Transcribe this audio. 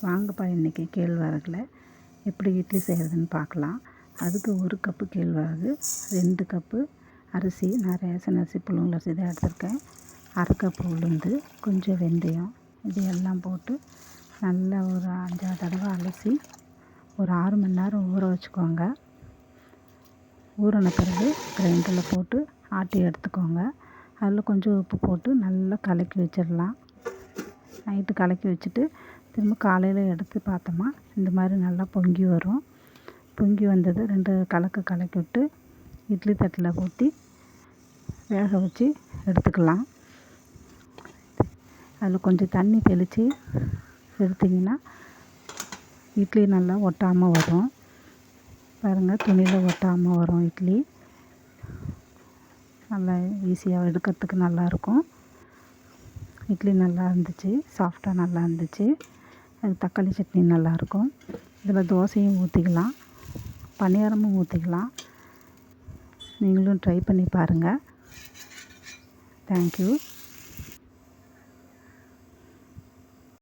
வாங்கப்பா இன்றைக்கி கேழ்வரகில் எப்படி இட்லி செய்கிறதுன்னு பார்க்கலாம். அதுக்கு 1 கப்பு கேழ்வரகு, 2 கப்பு அரிசி, நான் ரேஷன் அரிசி புழுங்கல் அரிசி தான் எடுத்திருக்கேன். 1/2 கப்பு உளுந்து, கொஞ்சம் வெந்தயம், இது எல்லாம் போட்டு நல்லா ஒரு 5-6 தடவை அலசி ஒரு 6 மணி நேரம் ஊற வச்சுக்கோங்க. ஊறின பிறகு கிரைண்டரில் போட்டு ஆட்டி எடுத்துக்கோங்க. அதில் கொஞ்சம் உப்பு போட்டு நல்லா கலக்கி வச்சிடலாம். நைட்டு கலக்கி வச்சுட்டு திரும்ப காலையில் எடுத்து பார்த்தோமா இந்த மாதிரி நல்லா பொங்கி வரும். பொங்கி வந்தது 2 கலக்கி விட்டு இட்லி தட்டில் ஊற்றி வேக வச்சு எடுத்துக்கலாம். அதில் கொஞ்சம் தண்ணி தெளித்து எடுத்திங்கன்னா இட்லி நல்லா ஒட்டாமல் வரும். பாருங்கள், துணியில் ஒட்டாமல் வரும் இட்லி. நல்லா ஈஸியாக எடுக்கிறதுக்கு நல்லாயிருக்கும். இட்லி நல்லா இருந்துச்சு, சாஃப்டாக நல்லா இருந்துச்சு. அது தக்காளி சட்னி நல்லாயிருக்கும். இதில் தோசையும் ஊற்றிக்கலாம், பணியாரமும் ஊற்றிக்கலாம். நீங்களும் ட்ரை பண்ணி பாருங்கள். தேங்க்யூ.